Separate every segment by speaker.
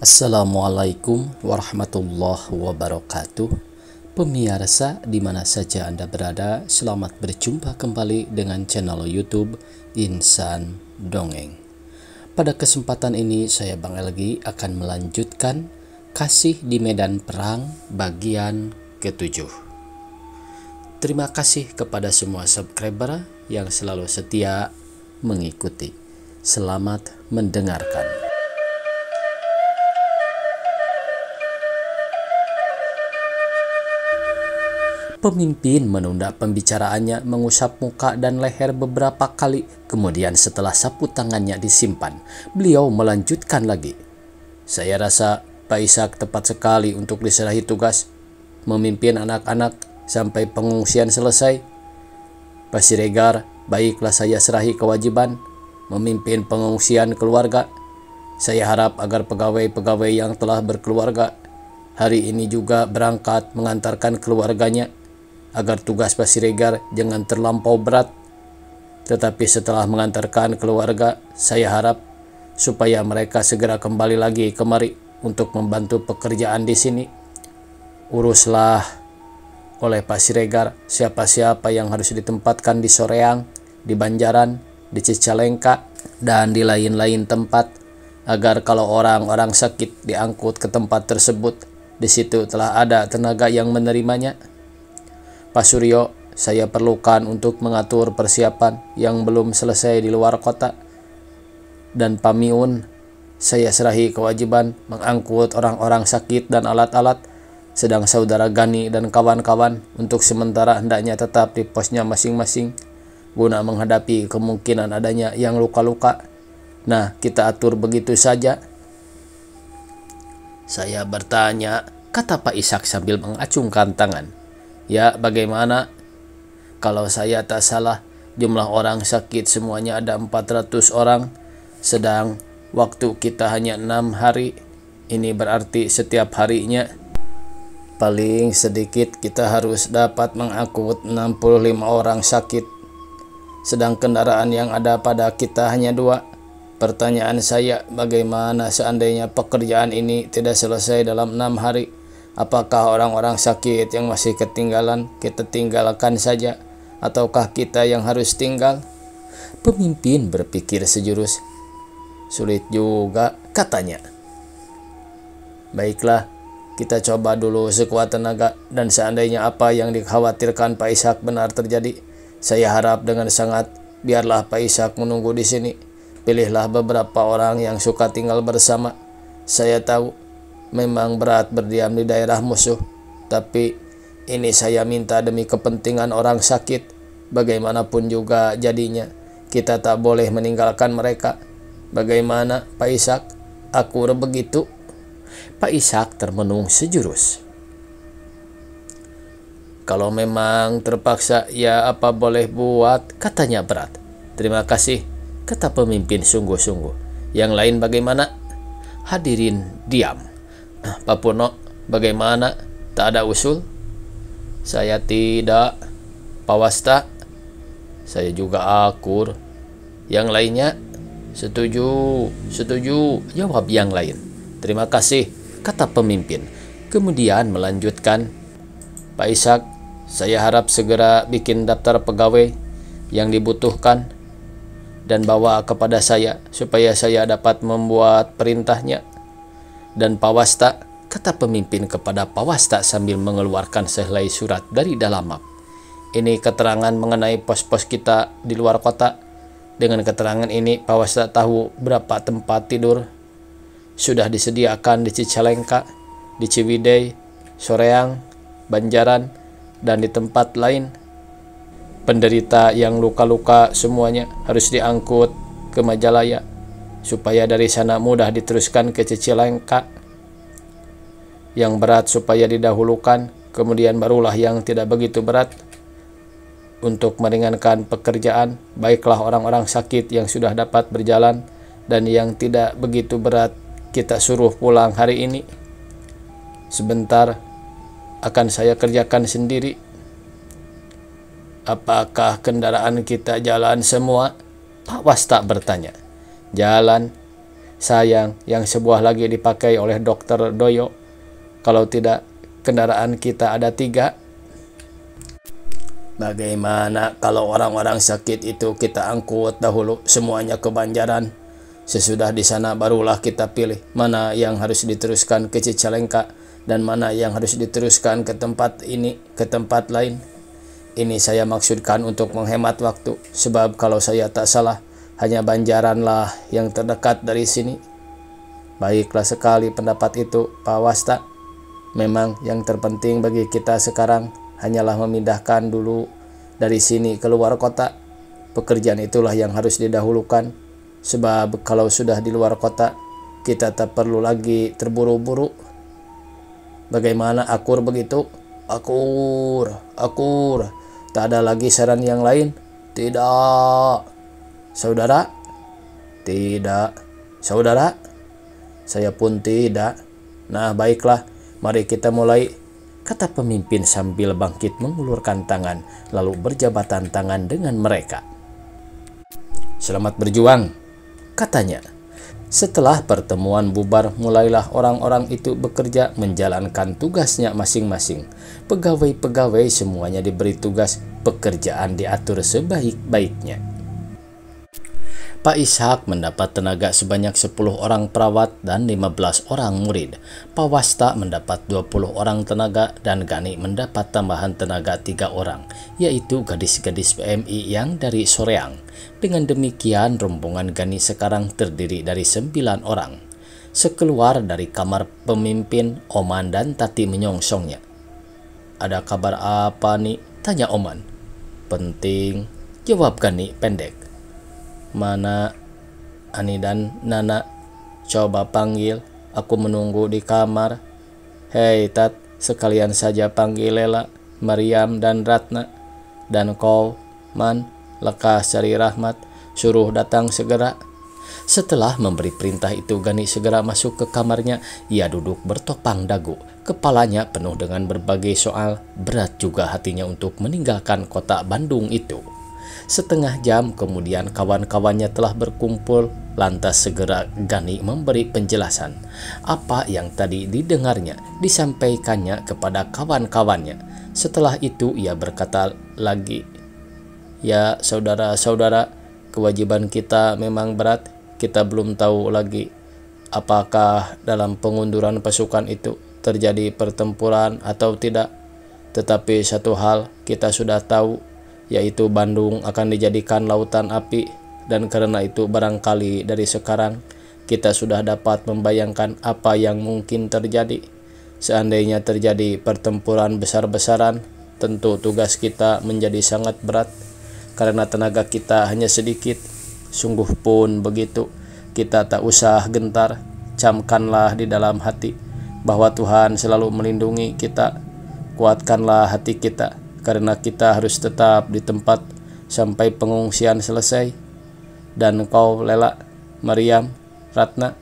Speaker 1: Assalamualaikum warahmatullahi wabarakatuh. Pemirsa di mana saja Anda berada, selamat berjumpa kembali dengan channel YouTube Insan Dongeng. Pada kesempatan ini saya Bang Elgi akan melanjutkan Kasih di Medan Perang bagian ke-7. Terima kasih kepada semua subscriber yang selalu setia mengikuti. Selamat mendengarkan. Pemimpin menunda pembicaraannya, mengusap muka dan leher beberapa kali. Kemudian setelah sapu tangannya disimpan, beliau melanjutkan lagi. Saya rasa Pak Ishak tepat sekali untuk diserahi tugas memimpin anak-anak sampai pengungsian selesai. Pak Siregar, baiklah saya serahi kewajiban memimpin pengungsian keluarga. Saya harap agar pegawai-pegawai yang telah berkeluarga hari ini juga berangkat mengantarkan keluarganya, agar tugas Pak Siregar jangan terlampau berat. Tetapi setelah mengantarkan keluarga, saya harap supaya mereka segera kembali lagi kemari untuk membantu pekerjaan di sini. Uruslah oleh Pak Siregar siapa-siapa yang harus ditempatkan di Soreang, di Banjaran, di Cicalengka, dan di lain-lain tempat, agar kalau orang-orang sakit diangkut ke tempat tersebut, di situ telah ada tenaga yang menerimanya. Pak Suryo, saya perlukan untuk mengatur persiapan yang belum selesai di luar kota. Dan Pak Miun, saya serahi kewajiban mengangkut orang-orang sakit dan alat-alat. Sedang saudara Gani dan kawan-kawan untuk sementara hendaknya tetap di posnya masing-masing guna menghadapi kemungkinan adanya yang luka-luka. Nah, kita atur begitu saja. Saya bertanya, kata Pak Ishak sambil mengacungkan tangan. Ya, bagaimana? Kalau saya tak salah, jumlah orang sakit semuanya ada 400 orang, sedang waktu kita hanya 6 hari. Ini berarti setiap harinya paling sedikit kita harus dapat mengangkut 65 orang sakit, sedang kendaraan yang ada pada kita hanya 2. Pertanyaan saya, bagaimana seandainya pekerjaan ini tidak selesai dalam 6 hari? Apakah orang-orang sakit yang masih ketinggalan kita tinggalkan saja, ataukah kita yang harus tinggal? Pemimpin berpikir sejurus. Sulit juga, katanya. Baiklah, kita coba dulu sekuat tenaga, dan seandainya apa yang dikhawatirkan Pak Ishak benar terjadi, saya harap dengan sangat biarlah Pak Ishak menunggu di sini. Pilihlah beberapa orang yang suka tinggal bersama. Saya tahu memang berat berdiam di daerah musuh, tapi ini saya minta demi kepentingan orang sakit. Bagaimanapun juga jadinya, kita tak boleh meninggalkan mereka. Bagaimana Pak Ishak? Akur begitu? Pak Ishak termenung sejurus. Kalau memang terpaksa, ya apa boleh buat, katanya berat. Terima kasih, kata pemimpin sungguh-sungguh. Yang lain bagaimana? Hadirin diam. Pak Purno, bagaimana? Tak ada usul? Saya tidak. Pak Wasta? Saya juga akur. Yang lainnya? Setuju, setuju, jawab yang lain. Terima kasih, kata pemimpin. Kemudian melanjutkan, Pak Ishak, saya harap segera bikin daftar pegawai yang dibutuhkan dan bawa kepada saya supaya saya dapat membuat perintahnya. Dan Pak Wasta, kata pemimpin kepada Pak Wasta sambil mengeluarkan sehelai surat dari dalam map. Ini keterangan mengenai pos-pos kita di luar kota. Dengan keterangan ini Pak Wasta tahu berapa tempat tidur sudah disediakan di Cicalengka, di Ciwidey, Soreang, Banjaran, dan di tempat lain. Penderita yang luka-luka semuanya harus diangkut ke Majalaya, supaya dari sana mudah diteruskan ke Cicalengka. Yang berat supaya didahulukan, kemudian barulah yang tidak begitu berat. Untuk meringankan pekerjaan, baiklah orang-orang sakit yang sudah dapat berjalan, dan yang tidak begitu berat kita suruh pulang hari ini. Sebentar akan saya kerjakan sendiri. Apakah kendaraan kita jalan semua? Pak Wasta bertanya. Jalan. Sayang, yang sebuah lagi dipakai oleh Dokter Doyo. Kalau tidak, kendaraan kita ada 3. Bagaimana kalau orang-orang sakit itu kita angkut dahulu semuanya ke Banjaran? Sesudah di sana barulah kita pilih mana yang harus diteruskan ke Cicalengka dan mana yang harus diteruskan ke tempat lain. Ini saya maksudkan untuk menghemat waktu, sebab kalau saya tak salah, hanya Banjaranlah yang terdekat dari sini. Baiklah sekali pendapat itu, Pak Wasta. Memang yang terpenting bagi kita sekarang hanyalah memindahkan dulu dari sini ke luar kota. Pekerjaan itulah yang harus didahulukan, sebab kalau sudah di luar kota, kita tak perlu lagi terburu-buru. Bagaimana, Akur begitu? Akur. Tak ada lagi saran yang lain? Tidak. Saudara? Tidak. Saudara? Saya pun tidak. Nah, baiklah, mari kita mulai, kata pemimpin sambil bangkit mengulurkan tangan, lalu berjabatan tangan dengan mereka. Selamat berjuang, katanya. Setelah pertemuan bubar, mulailah orang-orang itu bekerja menjalankan tugasnya masing-masing. Pegawai-pegawai semuanya diberi tugas, pekerjaan diatur sebaik-baiknya. Pak Ishak mendapat tenaga sebanyak 10 orang perawat dan 15 orang murid. Pak Wasta mendapat 20 orang tenaga dan Gani mendapat tambahan tenaga 3 orang, yaitu gadis-gadis PMI yang dari Soreang. Dengan demikian, rombongan Gani sekarang terdiri dari 9 orang. Sekeluar dari kamar pemimpin, Oman dan Tati menyongsongnya. Ada kabar apa nih? Tanya Oman. Penting, jawab Gani pendek. Mana Ani dan Nana? Coba panggil, aku menunggu di kamar. Hei Tat, sekalian saja panggil Lela, Maryam dan Ratna. Dan kau, Man, lekas cari Rahmat, suruh datang segera. Setelah memberi perintah itu, Gani segera masuk ke kamarnya. Ia duduk bertopang dagu, kepalanya penuh dengan berbagai soal. Berat juga hatinya untuk meninggalkan kota Bandung itu. Setengah jam kemudian kawan-kawannya telah berkumpul, lantas segera Gani memberi penjelasan. Apa yang tadi didengarnya disampaikannya kepada kawan-kawannya. Setelah itu ia berkata lagi, ya saudara-saudara, kewajiban kita memang berat. Kita belum tahu lagi apakah dalam pengunduran pasukan itu terjadi pertempuran atau tidak. Tetapi satu hal kita sudah tahu, yaitu Bandung akan dijadikan lautan api, dan karena itu barangkali dari sekarang kita sudah dapat membayangkan apa yang mungkin terjadi. Seandainya terjadi pertempuran besar-besaran, tentu tugas kita menjadi sangat berat, karena tenaga kita hanya sedikit. Sungguh pun begitu, kita tak usah gentar, camkanlah di dalam hati bahwa Tuhan selalu melindungi kita. Kuatkanlah hati kita, karena kita harus tetap di tempat sampai pengungsian selesai. Dan kau Lela, Maryam, Ratna,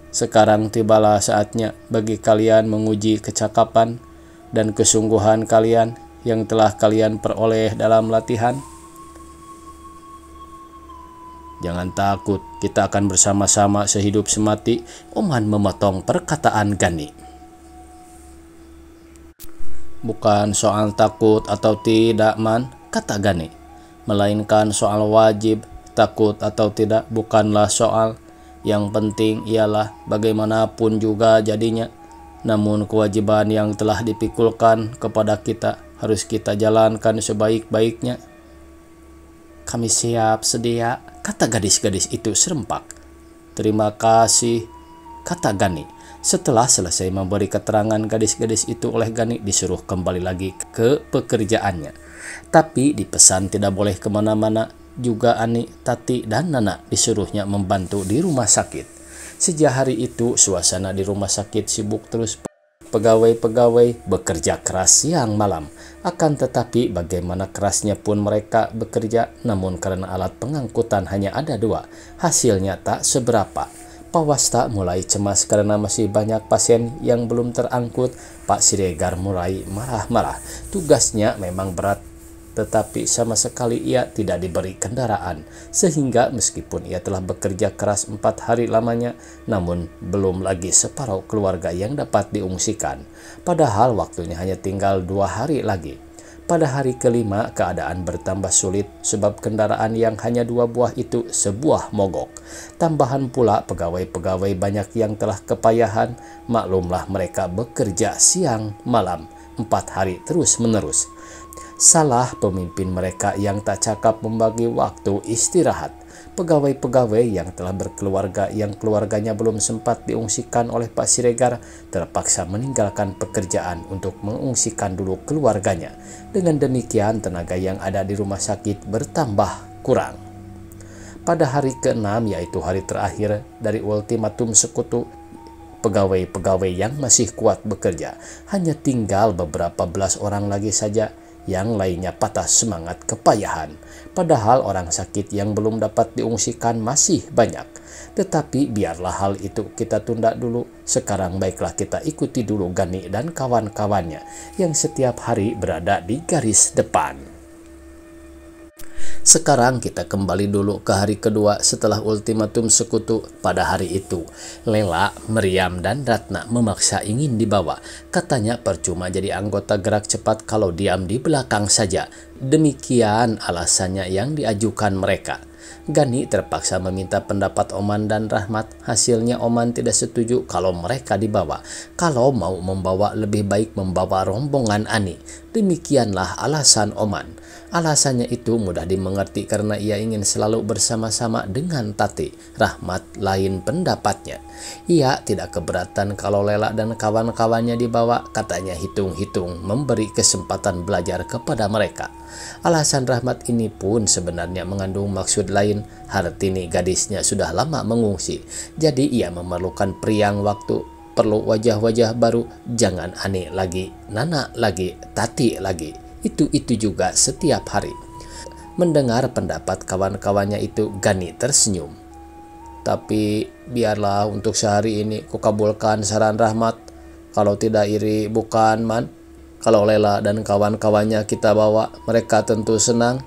Speaker 1: sekarang tibalah saatnya bagi kalian menguji kecakapan dan kesungguhan kalian yang telah kalian peroleh dalam latihan. Jangan takut, kita akan bersama-sama sehidup semati. Oman memotong perkataan Gani. Bukan soal takut atau tidak, Man, kata Gani. Melainkan soal wajib. Takut atau tidak bukanlah soal. Yang penting ialah bagaimanapun juga jadinya. Namun kewajiban yang telah dipikulkan kepada kita harus kita jalankan sebaik-baiknya. Kami siap sedia, kata gadis-gadis itu serempak. Terima kasih, kata Gani. Setelah selesai memberi keterangan, gadis-gadis itu oleh Gani disuruh kembali lagi ke pekerjaannya. Tapi dipesan tidak boleh kemana-mana. Juga Ani, Tati, dan Nana disuruhnya membantu di rumah sakit. Sejak hari itu suasana di rumah sakit sibuk terus. Pegawai-pegawai bekerja keras siang malam. Akan tetapi bagaimana kerasnya pun mereka bekerja, namun karena alat pengangkutan hanya ada 2, hasilnya tak seberapa. Pak Wasta mulai cemas karena masih banyak pasien yang belum terangkut. Pak Siregar mulai marah-marah. Tugasnya memang berat, tetapi sama sekali ia tidak diberi kendaraan, sehingga meskipun ia telah bekerja keras 4 hari lamanya, namun belum lagi separuh keluarga yang dapat diungsikan, padahal waktunya hanya tinggal 2 hari lagi. Pada hari kelima, keadaan bertambah sulit sebab kendaraan yang hanya 2 buah itu sebuah mogok. Tambahan pula pegawai-pegawai banyak yang telah kepayahan, maklumlah mereka bekerja siang malam 4 hari terus-menerus. Salah pemimpin mereka yang tak cakap membagi waktu istirahat. Pegawai-pegawai yang telah berkeluarga yang keluarganya belum sempat diungsikan oleh Pak Siregar terpaksa meninggalkan pekerjaan untuk mengungsikan dulu keluarganya. Dengan demikian tenaga yang ada di rumah sakit bertambah kurang. Pada hari ke-6, yaitu hari terakhir dari ultimatum sekutu, pegawai-pegawai yang masih kuat bekerja hanya tinggal beberapa belas orang lagi saja. Yang lainnya patah semangat kepayahan, padahal orang sakit yang belum dapat diungsikan masih banyak. Tetapi biarlah hal itu kita tunda dulu. Sekarang baiklah kita ikuti dulu Gani dan kawan-kawannya yang setiap hari berada di garis depan. Sekarang kita kembali dulu ke hari kedua setelah ultimatum sekutu. Pada hari itu, Lela, Meriam, dan Ratna memaksa ingin dibawa. Katanya percuma jadi anggota gerak cepat kalau diam di belakang saja. Demikian alasannya yang diajukan mereka. Gani terpaksa meminta pendapat Oman dan Rahmat. Hasilnya Oman tidak setuju kalau mereka dibawa. Kalau mau membawa, lebih baik membawa rombongan Ani. Demikianlah alasan Oman. Alasannya itu mudah dimengerti karena ia ingin selalu bersama-sama dengan Tati. Rahmat lain pendapatnya. Ia tidak keberatan kalau Lela dan kawan-kawannya dibawa. Katanya hitung-hitung memberi kesempatan belajar kepada mereka. Alasan Rahmat ini pun sebenarnya mengandung maksud lain. Hartini gadisnya sudah lama mengungsi, jadi ia memerlukan periang waktu. Perlu wajah-wajah baru. Jangan Ani lagi, Nana lagi, Tati lagi. Itu juga setiap hari. Mendengar pendapat kawan-kawannya itu, Gani tersenyum. Tapi biarlah untuk sehari ini kukabulkan saran Rahmat. Kalau tidak iri bukan, Man. Kalau Lela dan kawan-kawannya kita bawa, mereka tentu senang.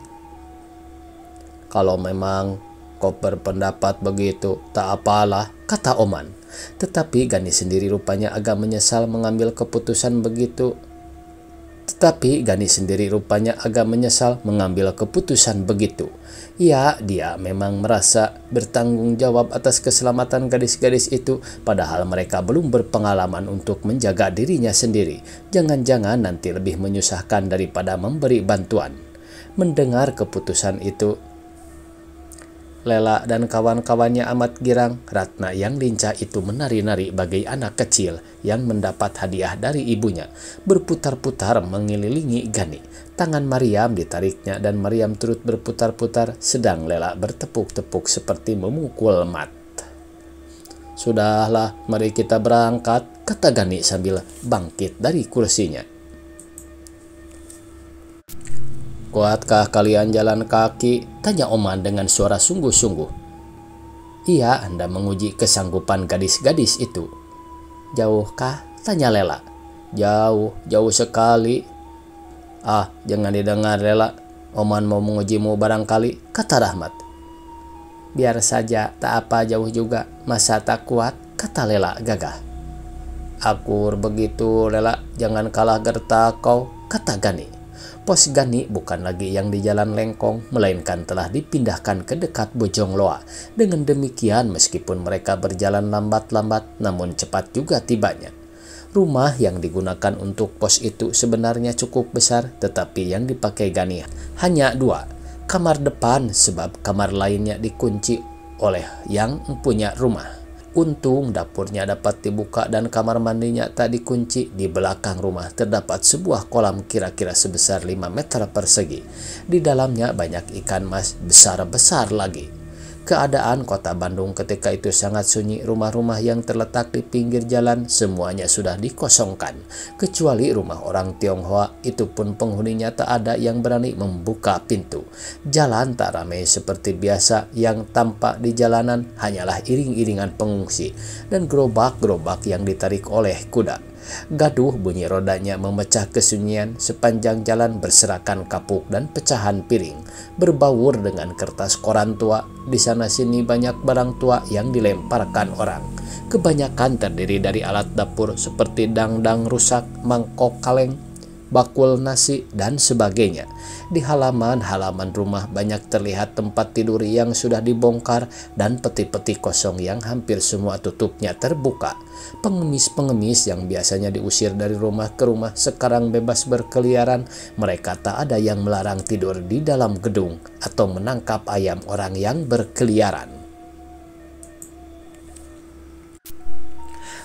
Speaker 1: Kalau memang kau berpendapat begitu, tak apalah, kata Oman. Tetapi Gani sendiri rupanya agak menyesal mengambil keputusan begitu. Ya, dia memang merasa bertanggung jawab atas keselamatan gadis-gadis itu, padahal mereka belum berpengalaman untuk menjaga dirinya sendiri. Jangan-jangan nanti lebih menyusahkan daripada memberi bantuan. Mendengar keputusan itu, Lela dan kawan-kawannya amat girang. Ratna yang lincah itu menari-nari bagai anak kecil yang mendapat hadiah dari ibunya, berputar-putar mengelilingi Gani. Tangan Mariam ditariknya dan Mariam turut berputar-putar, sedang Lela bertepuk-tepuk seperti memukul mat. Sudahlah, mari kita berangkat, kata Gani sambil bangkit dari kursinya. Kuatkah kalian jalan kaki? Tanya Oman dengan suara sungguh-sungguh. Ia hendak menguji kesanggupan gadis-gadis itu. Jauhkah? Tanya Lela. Jauh sekali. Ah, jangan didengar Lela. Oman mau mengujimu barangkali, kata Rahmat. Biar saja, tak apa jauh juga. Masa tak kuat? Kata Lela gagah. Akur begitu Lela, jangan kalah gertak kau, kata Gani. Pos Gani bukan lagi yang di Jalan Lengkong, melainkan telah dipindahkan ke dekat Bojong Loa. Dengan demikian, meskipun mereka berjalan lambat-lambat, namun cepat juga tibanya. Rumah yang digunakan untuk pos itu sebenarnya cukup besar, tetapi yang dipakai Gani hanya 2. Kamar depan, sebab kamar lainnya dikunci oleh yang punya rumah. Untung dapurnya dapat dibuka dan kamar mandinya tak dikunci. Di belakang rumah terdapat sebuah kolam kira-kira sebesar 5 meter persegi. Di dalamnya banyak ikan mas besar-besar lagi. Keadaan kota Bandung ketika itu sangat sunyi. Rumah-rumah yang terletak di pinggir jalan semuanya sudah dikosongkan. Kecuali rumah orang Tionghoa, itu pun penghuninya tak ada yang berani membuka pintu. Jalan tak ramai seperti biasa, yang tampak di jalanan hanyalah iring-iringan pengungsi dan gerobak-gerobak yang ditarik oleh kuda. Gaduh bunyi rodanya memecah kesunyian, sepanjang jalan berserakan kapuk dan pecahan piring, berbaur dengan kertas koran tua. Di sana sini banyak barang tua yang dilemparkan orang. Kebanyakan terdiri dari alat dapur seperti dangdang rusak, mangkok kaleng, bakul nasi, dan sebagainya. Di halaman-halaman rumah banyak terlihat tempat tidur yang sudah dibongkar dan peti-peti kosong yang hampir semua tutupnya terbuka. Pengemis-pengemis yang biasanya diusir dari rumah ke rumah sekarang bebas berkeliaran. Mereka tak ada yang melarang tidur di dalam gedung atau menangkap ayam orang yang berkeliaran.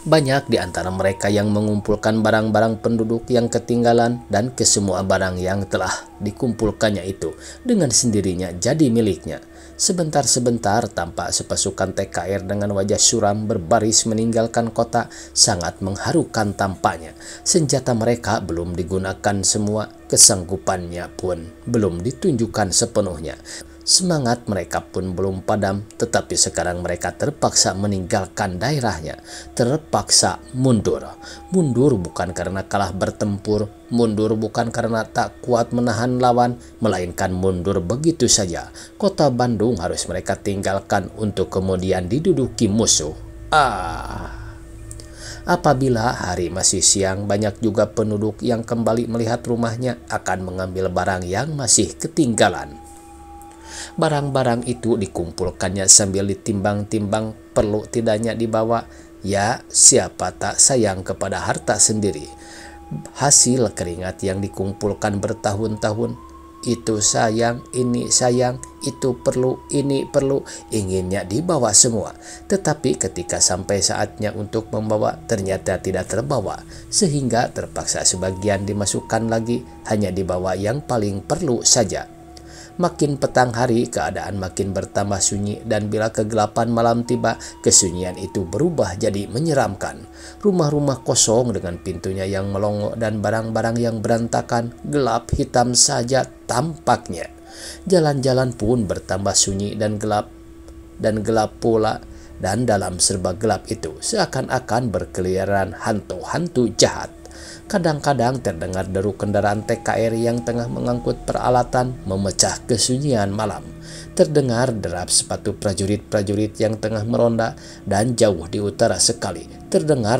Speaker 1: Banyak di antara mereka yang mengumpulkan barang-barang penduduk yang ketinggalan, dan kesemua barang yang telah dikumpulkannya itu dengan sendirinya jadi miliknya. Sebentar-sebentar tampak sepasukan TKR dengan wajah suram berbaris meninggalkan kota, sangat mengharukan tampaknya. Senjata mereka belum digunakan semua, kesanggupannya pun belum ditunjukkan sepenuhnya. Semangat mereka pun belum padam, tetapi sekarang mereka terpaksa meninggalkan daerahnya, terpaksa mundur. Mundur bukan karena kalah bertempur, mundur bukan karena tak kuat menahan lawan, melainkan mundur begitu saja. Kota Bandung harus mereka tinggalkan untuk kemudian diduduki musuh. Apabila hari masih siang, banyak juga penduduk yang kembali melihat rumahnya akan mengambil barang yang masih ketinggalan. Barang-barang itu dikumpulkannya sambil ditimbang-timbang perlu tidaknya dibawa. Ya, siapa tak sayang kepada harta sendiri? Hasil keringat yang dikumpulkan bertahun-tahun. Itu sayang, ini sayang, itu perlu, ini perlu, inginnya dibawa semua. Tetapi ketika sampai saatnya untuk membawa, ternyata tidak terbawa, sehingga terpaksa sebagian dimasukkan lagi, hanya dibawa yang paling perlu saja. Makin petang hari, keadaan makin bertambah sunyi, dan bila kegelapan malam tiba, kesunyian itu berubah jadi menyeramkan. Rumah-rumah kosong dengan pintunya yang melongo dan barang-barang yang berantakan, gelap hitam saja tampaknya. Jalan-jalan pun bertambah sunyi dan gelap pula, dan dalam serba gelap itu seakan-akan berkeliaran hantu-hantu jahat. Kadang-kadang terdengar deru kendaraan TKR yang tengah mengangkut peralatan memecah kesunyian malam. Terdengar derap sepatu prajurit-prajurit yang tengah meronda, dan jauh di utara sekali terdengar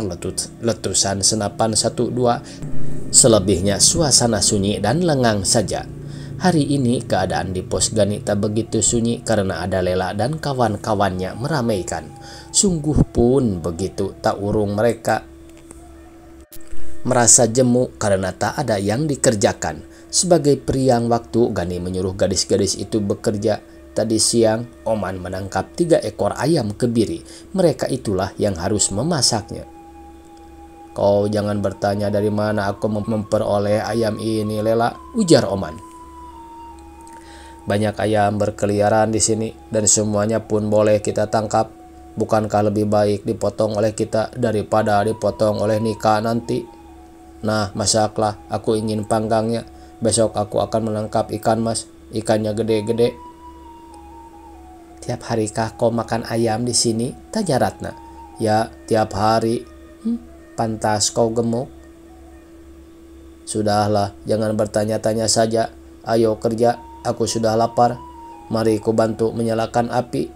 Speaker 1: letusan senapan 1-2. Selebihnya suasana sunyi dan lengang saja. Hari ini keadaan di pos Gani tak begitu sunyi karena ada Lela dan kawan-kawannya meramaikan. Sungguh pun begitu tak urung mereka merasa jemu karena tak ada yang dikerjakan. Sebagai periang waktu, Gani menyuruh gadis-gadis itu bekerja. Tadi siang, Oman menangkap 3 ekor ayam kebiri. Mereka itulah yang harus memasaknya. "Kau jangan bertanya dari mana aku memperoleh ayam ini, Lela," ujar Oman. "Banyak ayam berkeliaran di sini dan semuanya pun boleh kita tangkap. Bukankah lebih baik dipotong oleh kita daripada dipotong oleh Nika nanti? Nah, masaklah, aku ingin panggangnya. Besok aku akan menangkap ikan mas, ikannya gede-gede." "Tiap harikah kau makan ayam di sini?" tanya Ratna. "Ya, tiap hari." Pantas kau gemuk." "Sudahlah, jangan bertanya-tanya saja. Ayo kerja, aku sudah lapar. Mari ku bantu menyalakan api."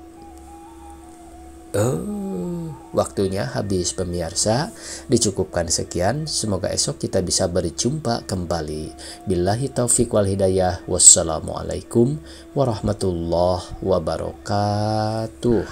Speaker 1: Waktunya habis pemirsa. Dicukupkan sekian. Semoga esok kita bisa berjumpa kembali. Billahi taufiq wal hidayah. Wassalamualaikum warahmatullahi wabarakatuh.